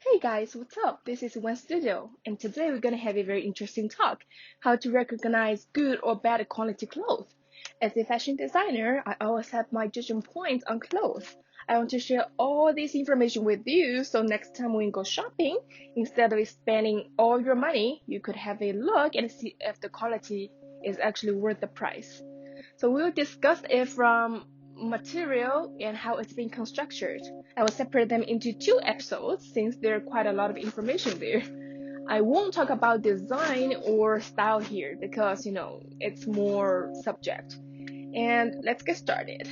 Hey guys, what's up? This is One Studio, and today we're gonna have a very interesting talk: how to recognize good or bad quality clothes. As a fashion designer, I always have my judging points on clothes. I want to share all this information with you, so next time when you go shopping, instead of spending all your money, you could have a look and see if the quality is actually worth the price. So we'll discuss it from material and how it's being constructed. I will separate them into two episodes since there are quite a lot of information there. I won't talk about design or style here because, it's more subject. And let's get started.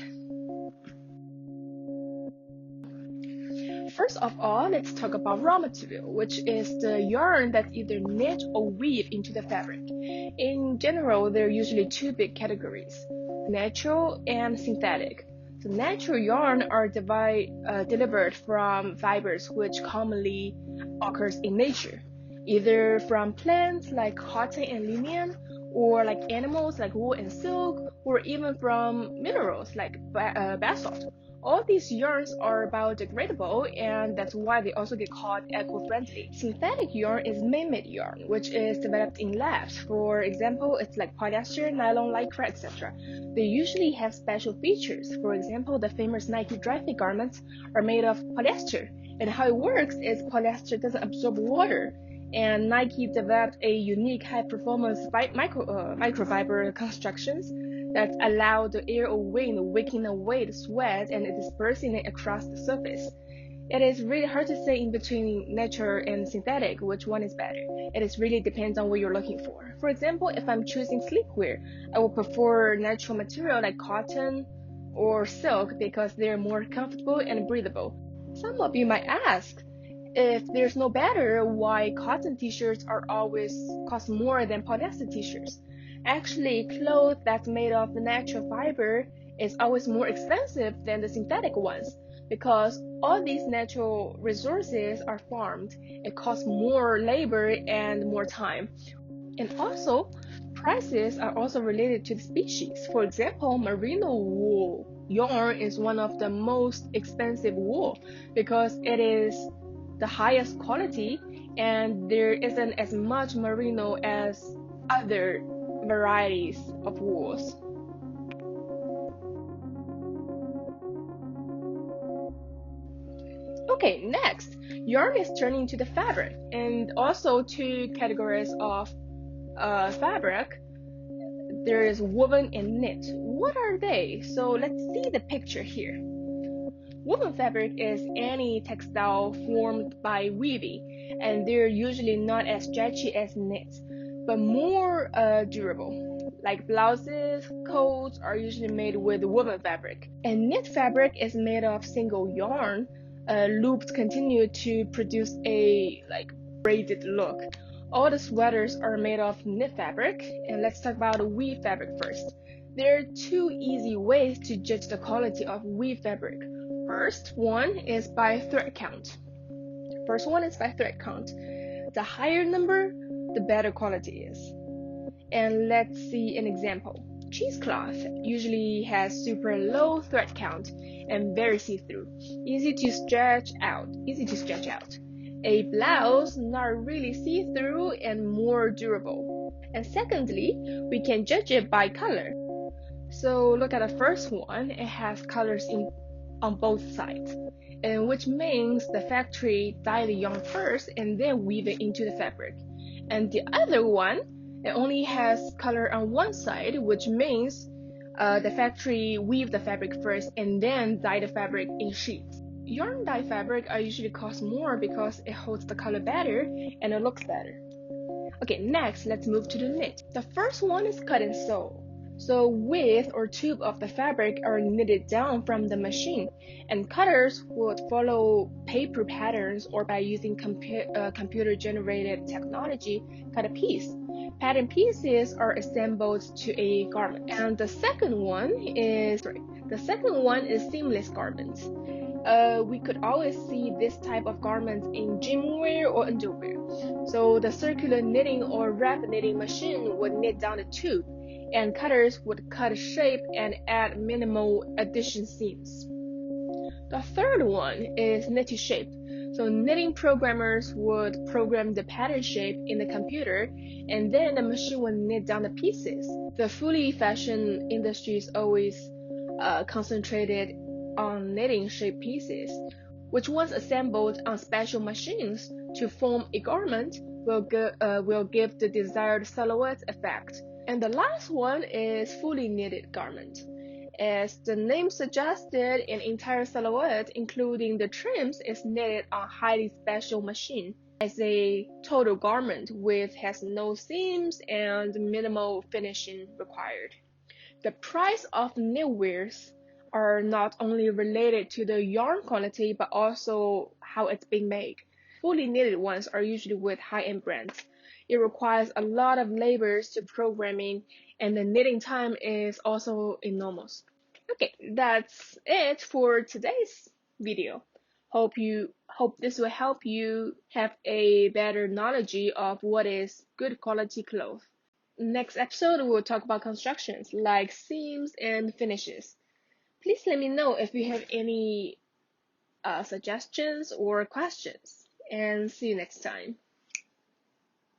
First of all, let's talk about raw material, which is the yarn that's either knit or weave into the fabric. In general, there are usually two big categories: natural and synthetic. So natural yarn are delivered from fibers which commonly occurs in nature, either from plants like cotton and linen, or like animals like wool and silk, or even from minerals like basalt. All these yarns are biodegradable, and that's why they also get called eco-friendly. Synthetic yarn is man-made yarn, which is developed in labs. For example, it's like polyester, nylon, lycra, etc. They usually have special features. For example, the famous Nike dry fit garments are made of polyester. And how it works is polyester doesn't absorb water, and Nike developed a unique high-performance microfiber constructions that allow the air or wind wicking away the sweat and dispersing it across the surface. It is really hard to say in between natural and synthetic which one is better. It is really depends on what you're looking for. For example, if I'm choosing sleepwear, I will prefer natural material like cotton or silk because they're more comfortable and breathable. Some of you might ask, if there's no better, why cotton t-shirts are always cost more than polyester t-shirts? Actually, clothes that's made of natural fiber is always more expensive than the synthetic ones because all these natural resources are farmed. It costs more labor and more time. And also, prices are also related to the species. For example, merino wool yarn is one of the most expensive wool because it is the highest quality and there isn't as much merino as other varieties of wools. Okay, next, yarn is turning to the fabric, and also two categories of fabric. There is woven and knit. What are they? So let's see the picture here. Woven fabric is any textile formed by weaving, and they're usually not as stretchy as knit, but more durable. Like blouses, coats are usually made with woven fabric. And knit fabric is made of single yarn. Loops continue to produce a braided look. All the sweaters are made of knit fabric, and let's talk about weave fabric first. There are two easy ways to judge the quality of weave fabric. First one is by thread count. The higher number, the better quality is. And let's see an example. Cheesecloth usually has super low thread count and very see-through, easy to stretch out. A blouse, not really see-through and more durable. And secondly, we can judge it by color. So look at the first one, it has colors on both sides, and which means the factory dyed the yarn first and then weave it into the fabric. And the other one, it only has color on one side, which means the factory weave the fabric first and then dye the fabric in sheets. Yarn dye fabric usually cost more because it holds the color better and it looks better. Okay, next let's move to the knit. The first one is cut and sew. So width or tube of the fabric are knitted down from the machine, and cutters would follow paper patterns or by using computer-generated technology cut a piece. Pattern pieces are assembled to a garment. And the second one is seamless garments. We could always see this type of garments in gym wear or underwear. So the circular knitting or wrap knitting machine would knit down the tube, and cutters would cut a shape and add minimal addition seams. The third one is knitted shape. So knitting programmers would program the pattern shape in the computer, and then the machine would knit down the pieces. The fully fashion industry is always concentrated on knitting shape pieces, which once assembled on special machines to form a garment will give the desired silhouette effect. And the last one is fully knitted garment. As the name suggested, an entire silhouette, including the trims, is knitted on a highly special machine as a total garment which has no seams and minimal finishing required. The price of knitwears are not only related to the yarn quality but also how it's being made. Fully knitted ones are usually with high-end brands. It requires a lot of labors to programming, and the knitting time is also enormous. Okay, that's it for today's video. Hope this will help you have a better knowledge of what is good quality cloth. Next episode, we'll talk about constructions like seams and finishes. Please let me know if you have any suggestions or questions, and see you next time.